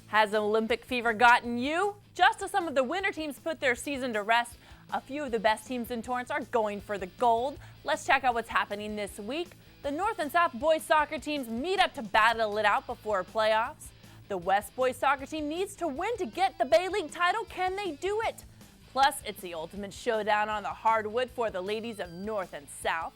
Has Olympic fever gotten you? Just as some of the winter teams put their season to rest, a few of the best teams in Torrance are going for the gold. Let's check out what's happening this week. The North and South boys soccer teams meet up to battle it out before playoffs. The West boys soccer team needs to win to get the Bay League title. Can they do it? Plus, it's the ultimate showdown on the hardwood for the ladies of North and South.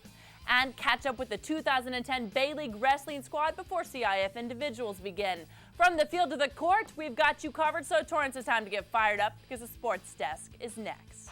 And catch up with the 2010 Bay League wrestling squad before CIF individuals begin. From the field to the court, we've got you covered, so Torrance, it's time to get fired up because the Sports Desk is next.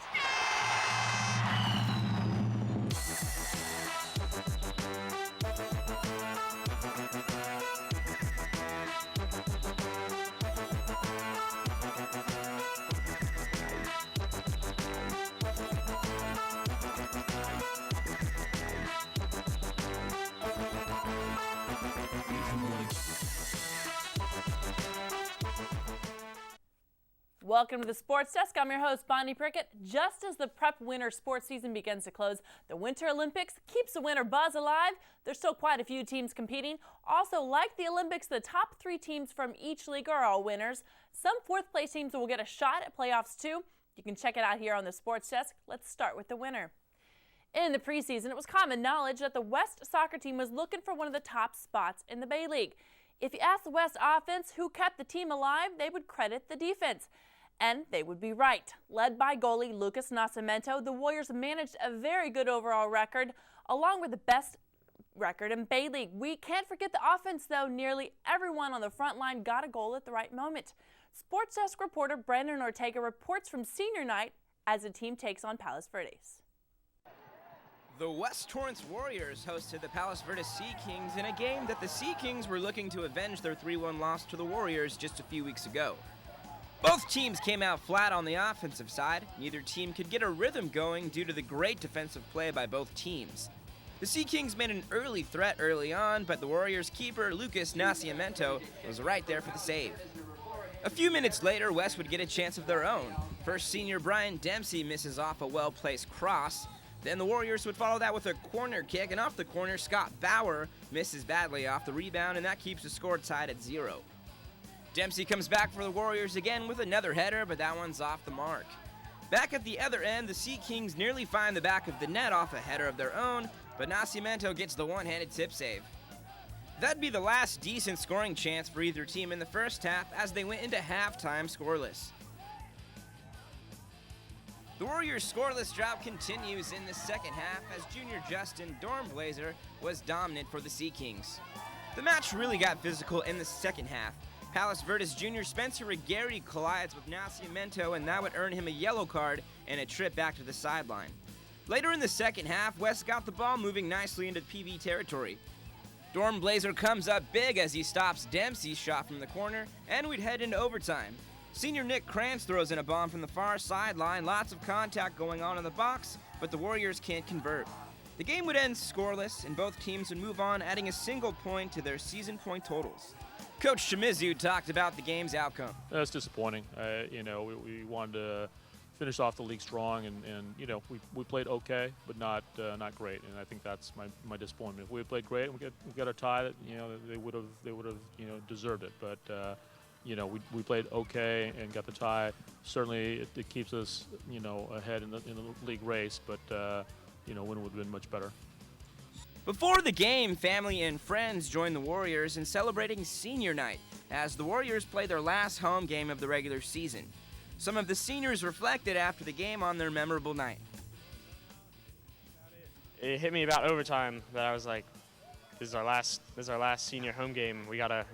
Welcome to the Sports Desk. I'm your host, Bonnie Prickitt. Just as the prep winter sports season begins to close, the Winter Olympics keeps the winter buzz alive. There's still quite a few teams competing. Also, like the Olympics, the top 3 teams from each league are all winners. Some fourth-place teams will get a shot at playoffs, too. You can check it out here on the Sports Desk. Let's start with the winner. In the preseason, it was common knowledge that the West soccer team was looking for one of the top spots in the Bay League. If you ask the West offense who kept the team alive, they would credit the defense. And they would be right. Led by goalie Lucas Nascimento, the Warriors managed a very good overall record, along with the best record in Bay League. We can't forget the offense, though. Nearly everyone on the front line got a goal at the right moment. Sports Desk reporter Brandon Ortega reports from senior night as the team takes on Palos Verdes. The West Torrance Warriors hosted the Palos Verdes Sea Kings in a game that the Sea Kings were looking to avenge their 3-1 loss to the Warriors just a few weeks ago. Both teams came out flat on the offensive side. Neither team could get a rhythm going due to the great defensive play by both teams. The Sea Kings made an early threat early on, but the Warriors' keeper, Lucas Nascimento, was right there for the save. A few minutes later, West would get a chance of their own. First, senior Brian Dempsey misses off a well-placed cross. Then the Warriors would follow that with a corner kick, and off the corner, Scott Bauer misses badly off the rebound, and that keeps the score tied at 0. Dempsey comes back for the Warriors again with another header, but that one's off the mark. Back at the other end, the Sea Kings nearly find the back of the net off a header of their own, but Nascimento gets the one-handed tip save. That'd be the last decent scoring chance for either team in the first half as they went into halftime scoreless. The Warriors' scoreless drought continues in the second half as junior Justin Dornblazer was dominant for the Sea Kings. The match really got physical in the second half. Palos Verdes junior Spencer Regueri collides with Nascimento, and that would earn him a yellow card and a trip back to the sideline. Later in the second half, West got the ball moving nicely into PB territory. Dornblazer comes up big as he stops Dempsey's shot from the corner, and we'd head into overtime. Senior Nick Krantz throws in a bomb from the far sideline, lots of contact going on in the box, but the Warriors can't convert. The game would end scoreless, and both teams would move on, adding a single point to their season point totals. Coach Shimizu talked about the game's outcome. It's disappointing. We wanted to finish off the league strong, and we played okay, but not great. And I think that's my disappointment. If we had played great and we got a tie, they would have deserved it. But we played okay and got the tie. Certainly, it keeps us ahead in the league race, but win would have been much better. Before the game, family and friends joined the Warriors in celebrating senior night as the Warriors played their last home game of the regular season. Some of the seniors reflected after the game on their memorable night. It hit me about overtime that I was like, this is our last senior home game. We gotta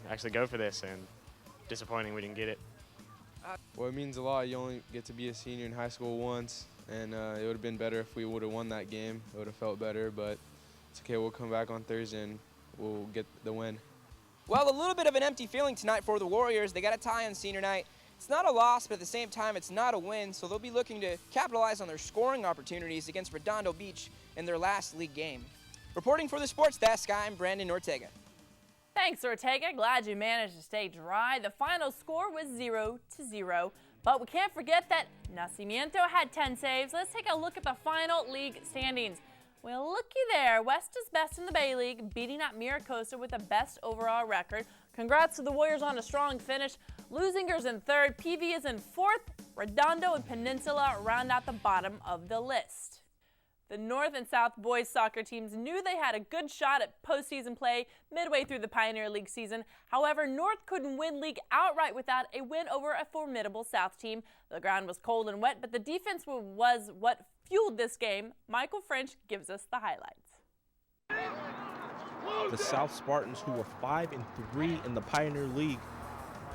actually go for this, and disappointing we didn't get it. Well, it means a lot. You only get to be a senior in high school once, and it would have been better if we would have won that game. It would have felt better, but it's okay. We'll come back on Thursday and we'll get the win. Well, a little bit of an empty feeling tonight for the Warriors. They got a tie on senior night. It's not a loss, but at the same time, it's not a win, so they'll be looking to capitalize on their scoring opportunities against Redondo Beach in their last league game. Reporting for the Sports Desk, I'm Brandon Ortega. Thanks, Ortega. Glad you managed to stay dry. The final score was 0-0, but we can't forget that Nascimento had 10 saves. Let's take a look at the final league standings. Well, looky there. West is best in the Bay League, beating out Miracosta with the best overall record. Congrats to the Warriors on a strong finish. Losingers in third, PV is in fourth. Redondo and Peninsula round out the bottom of the list. The North and South boys soccer teams knew they had a good shot at postseason play midway through the Pioneer League season. However, North couldn't win league outright without a win over a formidable South team. The ground was cold and wet, but the defense was what fueled this game. Michael French gives us the highlights. The South Spartans, who were 5-3 in the Pioneer League,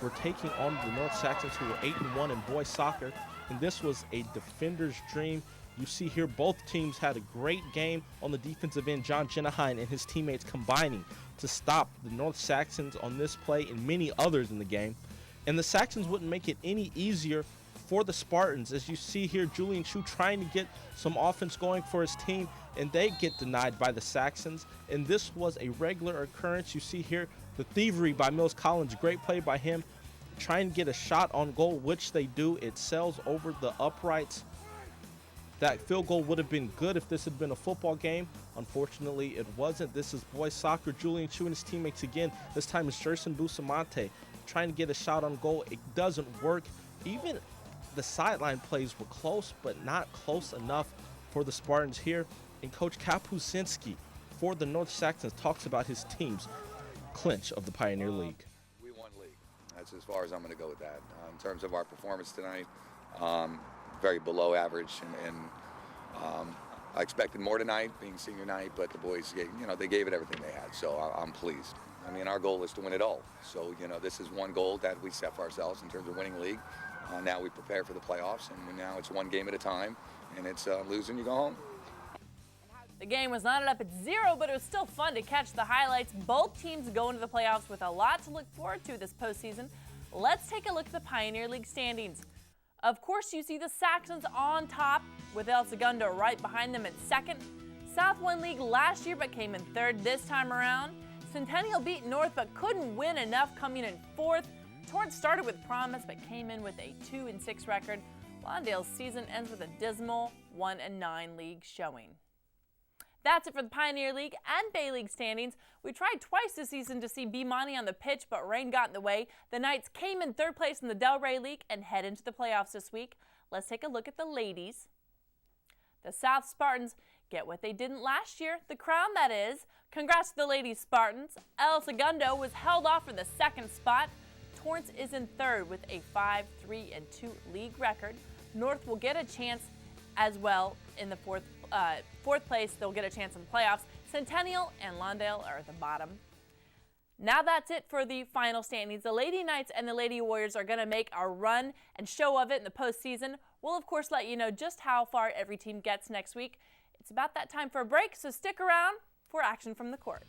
were taking on the North Saxons, who were 8-1 in boys soccer, and this was a defender's dream. You see here both teams had a great game on the defensive end. John Jenahine and his teammates combining to stop the North Saxons on this play and many others in the game. And the Saxons wouldn't make it any easier for the Spartans. As you see here, Julian Chu trying to get some offense going for his team, and they get denied by the Saxons. And this was a regular occurrence. You see here the thievery by Mills Collins, great play by him, trying to get a shot on goal, which they do. It sails over the uprights. That field goal would have been good if this had been a football game. Unfortunately, it wasn't. This is boys soccer. Julian Chu and his teammates again. This time it's Jerson Bustamante trying to get a shot on goal. It doesn't work. Even the sideline plays were close, but not close enough for the Spartans here. And Coach Kapusinski for the North Saxons talks about his team's clinch of the Pioneer League. We won league. That's as far as I'm going to go with that. In terms of our performance tonight, very below average, and I expected more tonight, being senior night, but the boys, they gave it everything they had, so I'm pleased. I mean, our goal is to win it all. So, this is one goal that we set for ourselves in terms of winning league. Now we prepare for the playoffs, and now it's one game at a time, and it's losing, you go home. The game was knotted up at 0, but it was still fun to catch the highlights. Both teams go into the playoffs with a lot to look forward to this postseason. Let's take a look at the Pioneer League standings. Of course, you see the Saxons on top with El Segundo right behind them at second. South won league last year but came in third this time around. Centennial beat North but couldn't win enough, coming in fourth. Torrance started with promise but came in with a 2-6 record. Lawndale's season ends with a dismal 1-9 league showing. That's it for the Pioneer League and Bay League standings. We tried twice this season to see B-Monty on the pitch, but rain got in the way. The Knights came in third place in the Delray League and head into the playoffs this week. Let's take a look at the ladies. The South Spartans get what they didn't last year, the crown that is. Congrats to the ladies Spartans. El Segundo was held off for the second spot. Torrance is in third with a 5-3-2 league record. North will get a chance as well in the fourth place. They'll get a chance in the playoffs. Centennial and Lawndale are at the bottom. Now that's it for the final standings. The Lady Knights and the Lady Warriors are going to make a run and show of it in the postseason. We'll, of course, let you know just how far every team gets next week. It's about that time for a break, so stick around for action from the court.